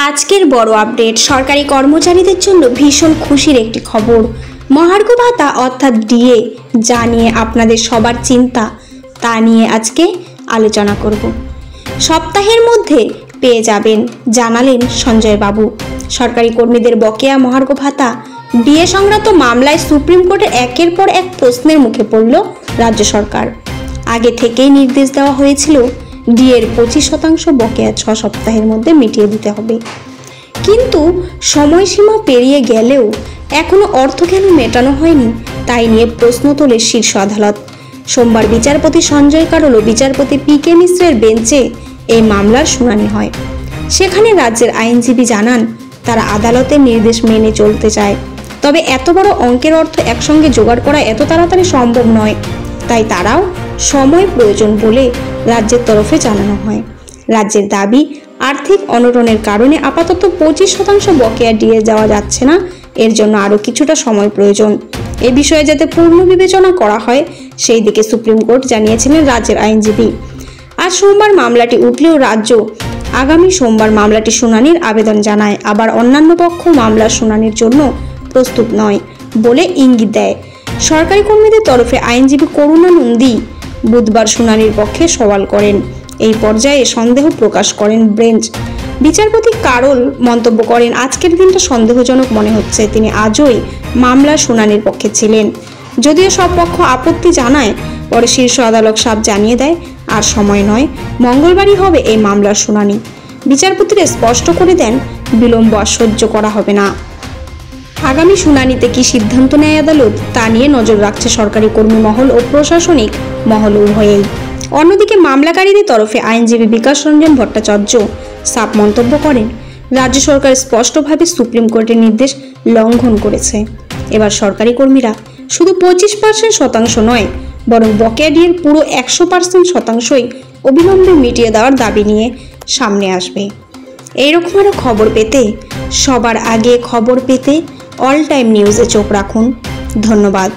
আজকের বড় আপডেট, সরকারি কর্মচারীদের জন্য ভীষণ খুশির একটি খবর। মহার্ঘ ভাতা অর্থাৎ ডিএ, যা নিয়ে আপনাদের সবার চিন্তা, তা নিয়ে আজকে আলোচনা করব। সপ্তাহের মধ্যে পেয়ে যাবেন, জানালেন সঞ্জয় বাবু। সরকারি কর্মীদের বকেয়া মহার্ঘ ভাতা ডিএ সংক্রান্ত মামলায় সুপ্রিম কোর্টে একের পর এক প্রশ্নের মুখে পড়ল রাজ্য সরকার। আগে থেকেই নির্দেশ দেওয়া হয়েছিল ডিএর 25% বকেয়া 6 সপ্তাহের মধ্যে মিটিয়ে দিতে হবে, কিন্তু সময়সীমা পেরিয়ে গেলেও এখনো অর্থ কেন মেটানো হয়নি, তাই নিয়ে প্রশ্ন তোলে শীর্ষ আদালত। সোমবার বিচারপতি সঞ্জয় কারোল ও বিচারপতি পি.কে. মিশ্রের বেঞ্চে এই মামলার শুনানি হয়। সেখানে রাজ্যের আইনজীবী জানান, তারা আদালতের নির্দেশ মেনে চলতে চায়, তবে এত বড় অঙ্কের অর্থ একসঙ্গে জোগাড় করা এত তাড়াতাড়ি সম্ভব নয়, তাই তারাও সময় প্রয়োজন বলে রাজ্যের তরফে জানানো হয়। রাজ্যের দাবি, আর্থিক অনটনের কারণে আপাতত 25% বকেয়া দিয়ে যাওয়া যাচ্ছে না, এর জন্য আরও কিছুটা সময় প্রয়োজন। এ বিষয়ে যাতে পূর্ণ বিবেচনা করা হয়, সেই দিকে সুপ্রিম কোর্ট জানিয়েছিলেন রাজ্যের আইনজীবী। আজ সোমবার মামলাটি উঠলেও রাজ্য আগামী সোমবার মামলাটি শুনানির আবেদন জানায়। আবার অন্যান্য পক্ষ মামলার শুনানির জন্য প্রস্তুত নয় বলে ইঙ্গিত দেয়। সরকারি কর্মীদের তরফে আইনজীবী করুণা নন্দী বুধবার শুনানির পক্ষে সওয়াল করেন। এই পর্যায়ে সন্দেহ প্রকাশ করেন বেঞ্চ। বিচারপতি কারোল মন্তব্য করেন, আজকের দিনটা সন্দেহজনক মনে হচ্ছে। তিনি আজই মামলার শুনানির পক্ষে ছিলেন। যদিও সব পক্ষ আপত্তি জানায়, পরে শীর্ষ আদালত সাফ জানিয়ে দেয় আর সময় নয়, মঙ্গলবারই হবে এই মামলার শুনানি। বিচারপতিরা স্পষ্ট করে দেন, বিলম্ব আর সহ্য করা হবে না। আগামী শুনানিতে কি সিদ্ধান্ত নেয় আদালত, তা নিয়ে নজর রাখছে সরকারি কর্মী মহল ও প্রশাসনিক মহল উভয়েই। অন্যদিকে মামলাকারীদের তরফে আইনজীবী বিকাশ রঞ্জন ভট্টাচার্য সাফ মন্তব্য করেন, রাজ্য সরকার স্পষ্টভাবে সুপ্রিম কোর্টের নির্দেশ লঙ্ঘন করেছে। এবার সরকারি কর্মীরা শুধু 25% নয়, বরং বকেয়া ডিএর পুরো 100% অবিলম্বে মিটিয়ে দেওয়ার দাবি নিয়ে সামনে আসবে। এইরকম আরও খবর পেতে, সবার আগে খবর পেতে অল টাইম নিউজে চোখ রাখুন। ধন্যবাদ।